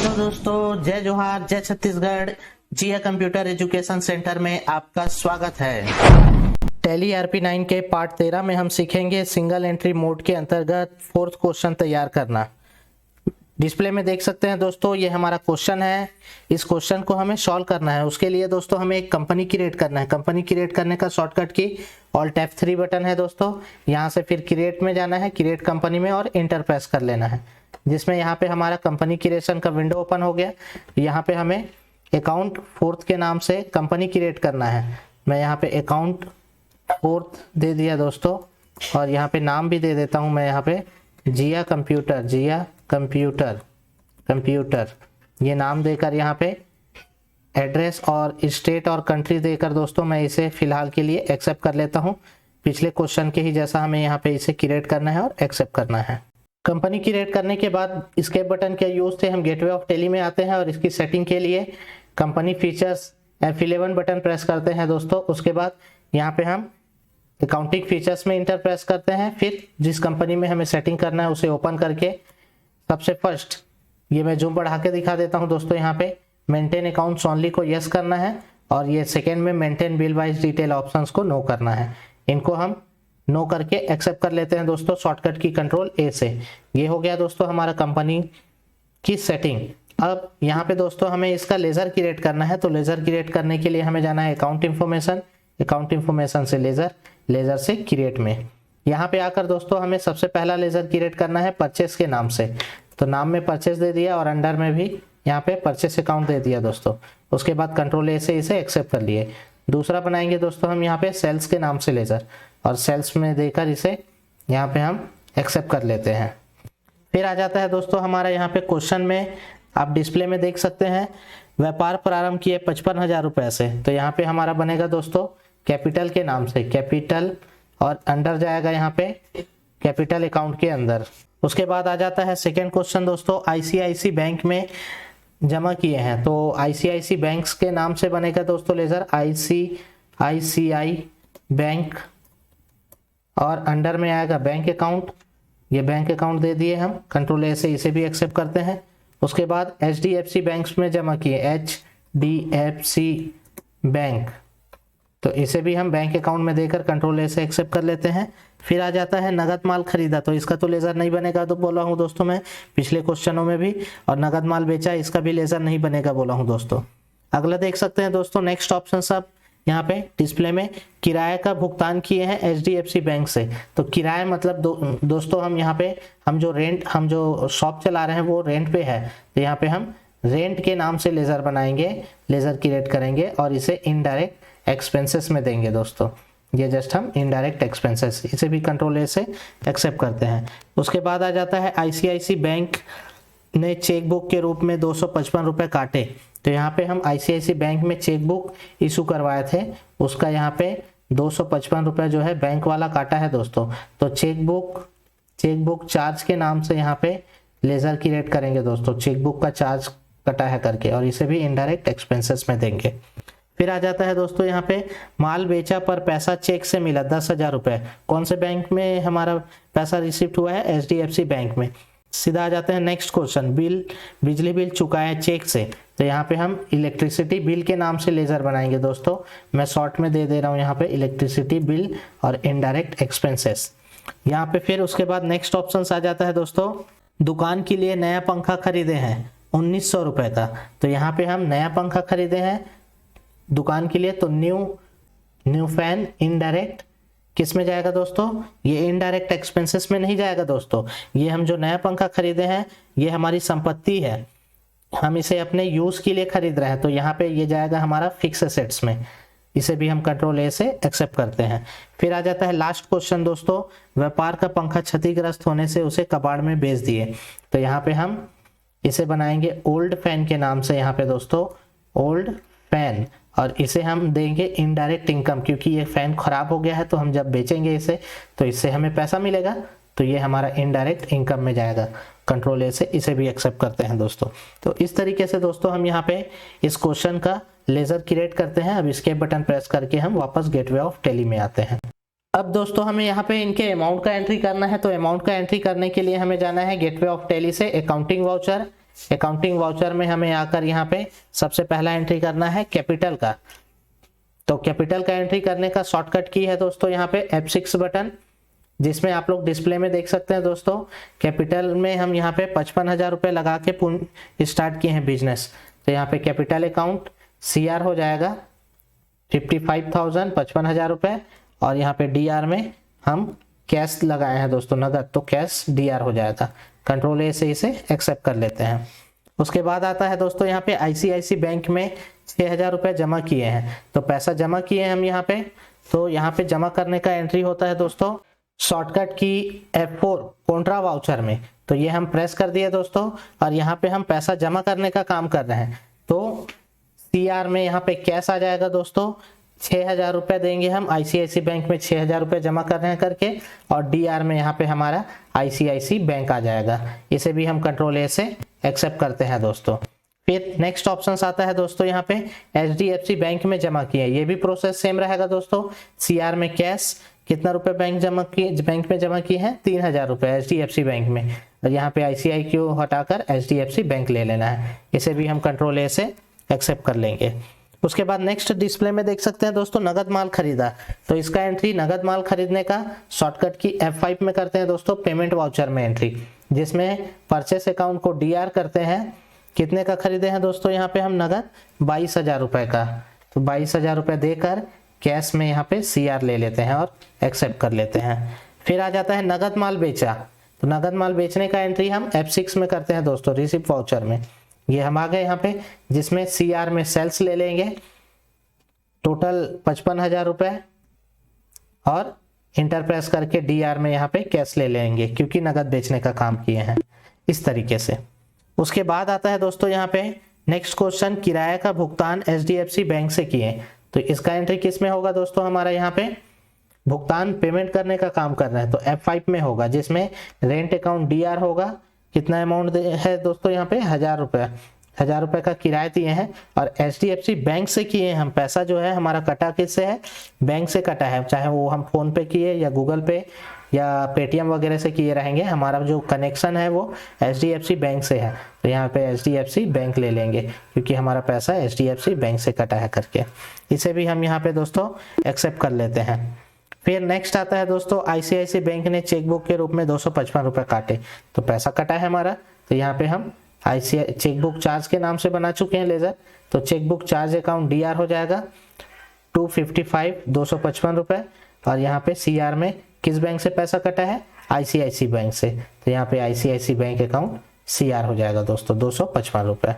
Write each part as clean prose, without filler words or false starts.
Hello दोस्तों, जय जोहार, जय छत्तीसगढ़। जिया कंप्यूटर एजुकेशन सेंटर में आपका स्वागत है। टैली RP9 के पार्ट 13 में हम सीखेंगे सिंगल एंट्री मोड के अंतर्गत फोर्थ क्वेश्चन तैयार करना। डिस्प्ले में देख सकते हैं दोस्तों, ये हमारा क्वेश्चन है। इस क्वेश्चन को हमें सॉल्व करना है। उसके लिए दोस्तों हमें एक कंपनी क्रिएट करना है। कंपनी क्रिएट करने का शॉर्टकट की Alt F3 बटन है दोस्तों। यहाँ से फिर क्रिएट में जाना है, क्रिएट कंपनी में, और इंटर प्रेस कर लेना है, जिसमें यहाँ पे हमारा कंपनी क्रिएशन का विंडो ओपन हो गया। यहाँ पे हमें अकाउंट फोर्थ के नाम से कंपनी क्रिएट करना है। मैं यहाँ पे अकाउंट फोर्थ दे दिया दोस्तों, और यहाँ पे नाम भी दे देता हूँ मैं यहाँ पे जिया कंप्यूटर ये नाम देकर यहाँ पे एड्रेस और स्टेट और कंट्री देकर दोस्तों मैं इसे फिलहाल के लिए एक्सेप्ट कर लेता हूँ। पिछले क्वेश्चन के ही जैसा हमें यहाँ पे इसे क्रिएट करना है और एक्सेप्ट करना है। कंपनी क्रिएट करने के बाद एस्केप बटन के यूज से हम गेटवे ऑफ टेली में आते हैं और इसकी सेटिंग के लिए company features F11 button press करते हैं दोस्तों। उसके बाद यहाँ पे हम अकाउंटिंग फीचर्स में इंटर प्रेस करते हैं। फिर जिस कंपनी में हमें सेटिंग करना है उसे ओपन करके सबसे फर्स्ट ये मैं जूम बढ़ा के दिखा देता हूँ दोस्तों। यहाँ पे मेंटेन अकाउंट्स ओनली को यस करना है, और ये सेकेंड में maintain bill wise detail options को नो करना है। इनको हम नो करके एक्सेप्ट कर लेते हैं दोस्तों शॉर्टकट की कंट्रोल A से। ये हो गया दोस्तों हमारा कंपनी की सेटिंग। अब यहाँ पे दोस्तों हमें इसका लेजर क्रिएट करना है। तो लेजर क्रिएट करने के लिए हमें जाना है अकाउंट इन्फॉर्मेशन से लेजर से क्रिएट में। यहाँ पे आकर दोस्तों हमें सबसे पहला लेजर क्रिएट करना है परचेस के नाम से। तो नाम में परचेस दे दिया और अंडर में भी यहाँ पे परचेस अकाउंट दे दिया दोस्तों। उसके बाद कंट्रोल A से इसे एक्सेप्ट कर लिए। दूसरा बनाएंगे दोस्तों हम यहाँ पे सेल्स के नाम से लेजर, और सेल्स में देकर इसे यहाँ पे हम एक्सेप्ट कर लेते हैं। फिर आ जाता है दोस्तों हमारा यहाँ पे क्वेश्चन में, आप डिस्प्ले में देख सकते हैं व्यापार प्रारंभ किए 55,000 रुपए से। तो यहाँ पे हमारा बनेगा दोस्तों कैपिटल के नाम से कैपिटल, और अंडर जाएगा यहाँ पे कैपिटल अकाउंट के अंदर। उसके बाद आ जाता है सेकेंड क्वेश्चन दोस्तों, ICICI बैंक में जमा किए हैं। तो ICICI बैंक्स के नाम से बनेगा दोस्तों लेजर ICICI बैंक, और अंडर में आएगा बैंक अकाउंट। ये बैंक अकाउंट दे दिए हम, कंट्रोल A से इसे भी एक्सेप्ट करते हैं। उसके बाद HDFC बैंक्स में जमा किए HDFC बैंक, तो इसे भी हम बैंक अकाउंट में देकर कंट्रोल A से एक्सेप्ट कर लेते हैं। फिर आ जाता है नगद माल खरीदा। तो इसका तो लेजर नहीं बनेगा, तो बोला हूँ दोस्तों मैं पिछले क्वेश्चनों में भी, और नगद माल बेचा, इसका भी लेजर नहीं बनेगा बोला हूँ दोस्तों। अगला देख सकते हैं दोस्तों नेक्स्ट ऑप्शन सब यहाँ पे डिस्प्ले में, किराए का भुगतान किए हैं HDFC बैंक से। तो किराया मतलब दोस्तों हम यहाँ पे हम जो शॉप चला रहे हैं वो रेंट पे है। तो यहाँ पे हम रेंट के नाम से लेजर बनाएंगे, लेजर क्रिएट करेंगे और इसे इनडायरेक्ट एक्सपेंसेस में देंगे दोस्तों। ये जस्ट हम इनडायरेक्ट एक्सपेंसेस, इसे भी कंट्रोल A से एक्सेप्ट करते हैं। उसके बाद आ जाता है ICICI बैंक ने चेकबुक के रूप में 255 रुपये काटे। तो यहाँ पे हम ICICI बैंक में चेकबुक इशू करवाए थे, उसका यहाँ पे 255 रुपये जो है बैंक वाला काटा है दोस्तों। तो चेकबुक चार्ज के नाम से यहाँ पे लेजर क्रिएट करेंगे दोस्तों, चेकबुक का चार्ज कटा है करके, और इसे भी इनडायरेक्ट एक्सपेंसेस में देंगे। फिर आ जाता है दोस्तों यहाँ पे माल बेचा पर पैसा चेक से मिला 10,000 रुपये। कौन से बैंक में हमारा पैसा रिसीव हुआ है? HDFC बैंक में। सीधा आ जाते हैं नेक्स्ट क्वेश्चन, बिजली बिल चुकाया चेक से। तो यहाँ पे हम इलेक्ट्रिसिटी बिल के नाम से लेजर बनाएंगे दोस्तों। मैं शॉर्ट में दे रहा हूँ यहाँ पे इलेक्ट्रिसिटी बिल और इनडायरेक्ट एक्सपेंसेस। यहाँ पे फिर उसके बाद नेक्स्ट ऑप्शन आ जाता है दोस्तों, दुकान के लिए नया पंखा खरीदे हैं 1900 रुपये का। तो यहाँ पे हम नया पंखा खरीदे हैं दुकान के लिए, तो न्यू फैन इनडायरेक्ट किस में जाएगा दोस्तों? ये इनडायरेक्ट एक्सपेंसेस में नहीं जाएगा दोस्तों। ये हम जो नया पंखा खरीदे हैं ये हमारी संपत्ति है, हम इसे अपने यूज के लिए खरीद रहे हैं। तो यहाँ पे ये जाएगा हमारा फिक्स एसेट्स में, इसे भी हम कंट्रोल A से एक्सेप्ट करते हैं। फिर आ जाता है लास्ट क्वेश्चन दोस्तों, व्यापार का पंखा क्षतिग्रस्त होने से उसे कबाड़ में बेच दिए। तो यहाँ पे हम इसे बनाएंगे ओल्ड फैन के नाम से, यहाँ पे दोस्तों ओल्ड फैन, और इसे हम देंगे इनडायरेक्ट इनकम, क्योंकि ये फैन खराब हो गया है। तो हम जब बेचेंगे इसे तो इससे हमें पैसा मिलेगा, तो ये हमारा इनडायरेक्ट इनकम में जाएगा, कंट्रोल A से इसे भी एक्सेप्ट करते हैं दोस्तों। तो इस तरीके से दोस्तों हम यहाँ पे इस क्वेश्चन का लेजर क्रिएट करते हैं। अब एस्केप बटन प्रेस करके हम वापस गेटवे ऑफ टेली में आते हैं। अब दोस्तों हमें यहाँ पे इनके अमाउंट का एंट्री करना है। तो अमाउंट का एंट्री करने के लिए हमें जाना है गेटवे ऑफ टेली से अकाउंटिंग वाउचर, अकाउंटिंग वाउचर में हमें आकर यहाँ पे सबसे पहला एंट्री करना है कैपिटल का। तो कैपिटल का एंट्री करने का शॉर्टकट की है दोस्तों यहाँ पे F6 बटन, जिसमें आप लोग डिस्प्ले में देख सकते हैं दोस्तों। कैपिटल में हम यहाँ पे 55,000 रुपये लगा के स्टार्ट किए हैं बिजनेस। तो यहाँ पे कैपिटल अकाउंट CR हो जाएगा 55,000 55,000 रुपये, और यहाँ पे DR में हम कैश लगाए हैं दोस्तों, नगद, तो कैश DR हो जाएगा। कंट्रोल A से इसे एक्सेप्ट कर लेते हैं। उसके बाद आता है दोस्तों यहाँ पे ICICI बैंक में 6,000 रुपये जमा किए हैं। तो पैसा जमा किए हैं हम यहाँ पे, तो यहाँ पे जमा करने का एंट्री होता है दोस्तों शॉर्टकट की F4 कॉन्ट्रा वाउचर में। तो ये हम प्रेस कर दिए दोस्तों, और यहाँ पे हम पैसा जमा करने का काम कर रहे हैं। तो CR में यहाँ पे कैश आ जाएगा दोस्तों, 6,000 रुपये देंगे हम। ICICI बैंक में 6,000 रुपये जमा कर रहे हैं करके, और DR में यहाँ पे हमारा ICICI बैंक आ जाएगा। इसे भी हम कंट्रोल A से एक्सेप्ट करते हैं दोस्तों। फिर नेक्स्ट ऑप्शन आता है दोस्तों यहाँ पे HDFC बैंक में जमा किए, ये भी प्रोसेस सेम रहेगा दोस्तों। CR में कैश कितना रुपए बैंक में जमा किए हैं, 3,000 रुपये HDFC बैंक में, और यहाँ पे ICICI को हटाकर HDFC बैंक ले लेना है। इसे भी हम कंट्रोल A से एक्सेप्ट कर लेंगे। उसके बाद नेक्स्ट डिस्प्ले में देख सकते हैं दोस्तों नगद माल खरीदा। तो इसका एंट्री नगद माल खरीदने का शॉर्टकट की F5 में करते हैं दोस्तों, पेमेंट वाउचर में एंट्री, जिसमें परचेस अकाउंट को DR करते हैं। कितने का खरीदे हैं दोस्तों यहाँ पे हम नगद, 22,000 रुपये का। तो 22,000 रुपये देकर कैश में यहाँ पे CR ले लेते हैं और एक्सेप्ट कर लेते हैं। फिर आ जाता है नगद माल बेचा। तो नगद माल बेचने का एंट्री हम F6 में करते हैं दोस्तों, रिसिप्ट वाउचर में। ये हम आ गए यहाँ पे, जिसमें CR में सेल्स ले लेंगे टोटल 55,000 रुपये, और इंटर प्रेस करके DR में यहाँ पे कैश ले लेंगे, क्योंकि नगद बेचने का काम किए हैं इस तरीके से। उसके बाद आता है दोस्तों यहाँ पे नेक्स्ट क्वेश्चन, किराए का भुगतान HDFC बैंक से किए। तो इसका एंट्री किस में होगा दोस्तों, हमारा यहाँ पे भुगतान पेमेंट करने का काम कर रहे हैं तो F5 में होगा, जिसमें रेंट अकाउंट DR होगा। कितना अमाउंट है दोस्तों यहाँ पे, 1,000 रुपये, 1,000 रुपये का किराया दिए हैं, और HDFC बैंक से किए हैं हम। पैसा जो है हमारा कटा किससे है, बैंक से कटा है, चाहे वो हम फोन पे किए या गूगल पे या पेटीएम वगैरह से किए रहेंगे। हमारा जो कनेक्शन है वो HDFC बैंक से है, तो यहाँ पे HDFC बैंक ले लेंगे, क्योंकि हमारा पैसा HDFC बैंक से कटा है करके। इसे भी हम यहाँ पे दोस्तों एक्सेप्ट कर लेते हैं। फिर नेक्स्ट आता है दोस्तों ICICI बैंक ने चेकबुक के रूप में 255 रुपये काटे। तो पैसा कटा है हमारा, तो यहाँ पे हम ICICI चेकबुक चार्ज के नाम से बना चुके हैं लेजर। तो चेकबुक चार्ज अकाउंट DR हो जाएगा 255 रुपये, और यहाँ पे CR में किस बैंक से पैसा कटा है, ICICI बैंक से। तो यहाँ पे ICICI बैंक अकाउंट CR हो जाएगा दोस्तों 255 रुपये।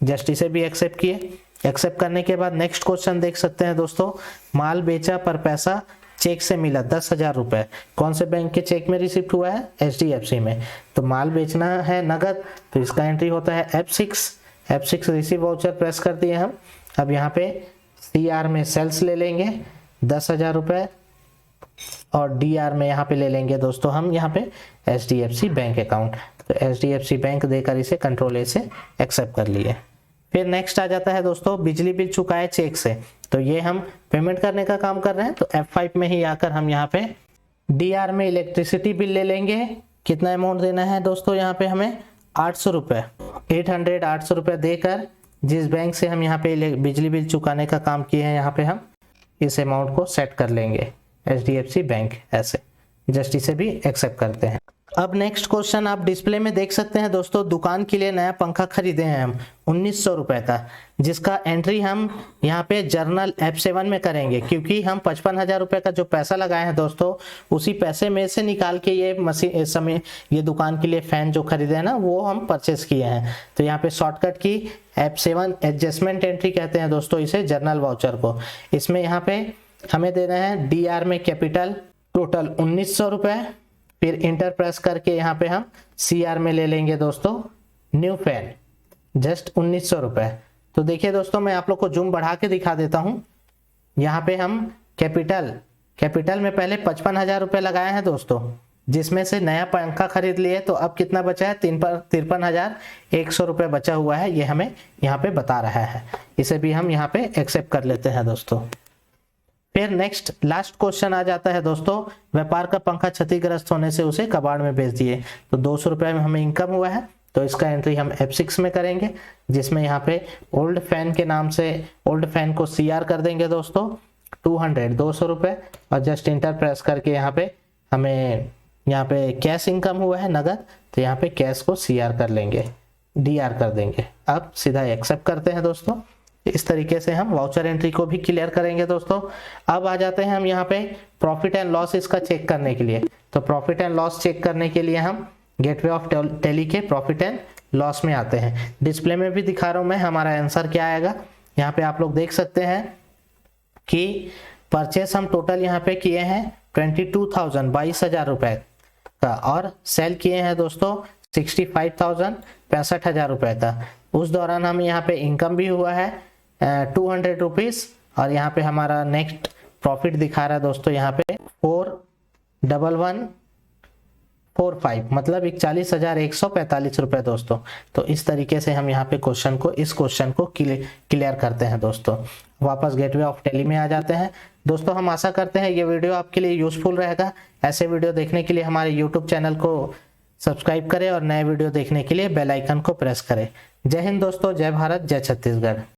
जस्ट इसे भी एक्सेप्ट किए। एक्सेप्ट करने के बाद नेक्स्ट क्वेश्चन देख सकते हैं दोस्तों, माल बेचा पर पैसा चेक से मिला 10,000 रुपये। कौन से बैंक के चेक में रिसिप्ट हुआ है, HDFC में। तो माल बेचना है नगद, तो इसका एंट्री होता है F6 रिसीव वाउचर प्रेस कर दिए हम। अब यहाँ पे CR में सेल्स ले लेंगे 10,000 रुपये, और DR में यहाँ पे ले लेंगे दोस्तों हम यहाँ पे HDFC बैंक अकाउंट। तो HDFC बैंक देकर इसे कंट्रोल A से एक्सेप्ट कर लिए। फिर नेक्स्ट आ जाता है दोस्तों बिजली बिल चुकाए चेक से। तो ये हम पेमेंट करने का काम कर रहे हैं, तो F5 में ही आकर हम यहाँ पे DR में इलेक्ट्रिसिटी बिल ले लेंगे। कितना अमाउंट देना है दोस्तों यहाँ पे हमें, 800 रुपये, 800 रुपये देकर जिस बैंक से हम यहाँ पे बिजली बिल चुकाने का काम किए हैं, यहाँ पे हम इस अमाउंट को सेट कर लेंगे HDFC बैंक ऐसे। जस्ट इसे भी एक्सेप्ट करते हैं। अब नेक्स्ट क्वेश्चन आप डिस्प्ले में देख सकते हैं दोस्तों, दुकान के लिए नया पंखा खरीदे हैं हम 1,900 रुपये का, जिसका एंट्री हम यहाँ पे जर्नल F7 में करेंगे, क्योंकि हम 55,000 रुपये का जो पैसा लगाए हैं दोस्तों, उसी पैसे में से निकाल के ये मशीन समय ये दुकान के लिए फैन जो खरीदे हैं ना, वो हम परचेस किए हैं। तो यहाँ पे शॉर्टकट की F7 एडजस्टमेंट एंट्री कहते हैं दोस्तों इसे, जर्नल वाउचर को। इसमें यहाँ पे हमें देना है DR में कैपिटल टोटल 1,900 रुपये, फिर इंटर प्रेस करके यहाँ पे हम CR में ले लेंगे दोस्तों न्यू फैन जस्ट 1,900 रुपये। तो देखिए दोस्तों, मैं आप लोग को जूम बढ़ा के दिखा देता हूँ। यहाँ पे हम कैपिटल में पहले 55,000 रुपये लगाए हैं दोस्तों, जिसमें से नया पंखा खरीद लिए। तो अब कितना बचा है, 53,100 रुपये बचा हुआ है, ये हमें यहाँ पे बता रहा है। इसे भी हम यहाँ पे एक्सेप्ट कर लेते हैं दोस्तों। फिर नेक्स्ट लास्ट क्वेश्चन आ जाता है दोस्तों, व्यापार का पंखा क्षतिग्रस्त होने से उसे कबाड़ में बेच दिए। तो 200 रुपये में हमें इनकम हुआ है, तो इसका एंट्री हम F6 में करेंगे, जिसमें यहाँ पे ओल्ड फैन के नाम से ओल्ड फैन को CR कर देंगे दोस्तों 200 रुपये, और जस्ट इंटर प्रेस करके यहाँ पे हमें यहाँ पे कैश इनकम हुआ है नगद, तो यहाँ पे कैश को CR कर लेंगे, DR कर देंगे। अब सीधा एक्सेप्ट करते हैं दोस्तों। इस तरीके से हम वाउचर एंट्री को भी क्लियर करेंगे दोस्तों। अब आ जाते हैं हम यहाँ पे प्रॉफिट एंड लॉस इसका चेक करने के लिए। तो प्रॉफिट एंड लॉस चेक करने के लिए हम गेटवे ऑफ टैली के प्रॉफिट एंड लॉस में आते हैं। डिस्प्ले में भी दिखा रहा हूँ मैं, हमारा आंसर क्या आएगा। यहाँ पे आप लोग देख सकते हैं कि परचेस हम टोटल यहाँ पे किए हैं 22,000 रुपए का, और सेल किए हैं दोस्तों 65,000 रुपए का। उस दौरान हम यहाँ पे इनकम भी हुआ है 200 रुपीज़, और यहाँ पे हमारा नेक्स्ट प्रॉफिट दिखा रहा है दोस्तों यहाँ पे 41145, मतलब 41,145 रुपए दोस्तों। तो इस तरीके से हम यहाँ पे इस क्वेश्चन को क्लियर करते हैं दोस्तों। वापस गेटवे ऑफ टैली में आ जाते हैं दोस्तों। हम आशा करते हैं ये वीडियो आपके लिए यूजफुल रहेगा। ऐसे वीडियो देखने के लिए हमारे यूट्यूब चैनल को सब्सक्राइब करें और नए वीडियो देखने के लिए बेल आइकन को प्रेस करें। जय हिंद दोस्तों, जय भारत, जय छत्तीसगढ़।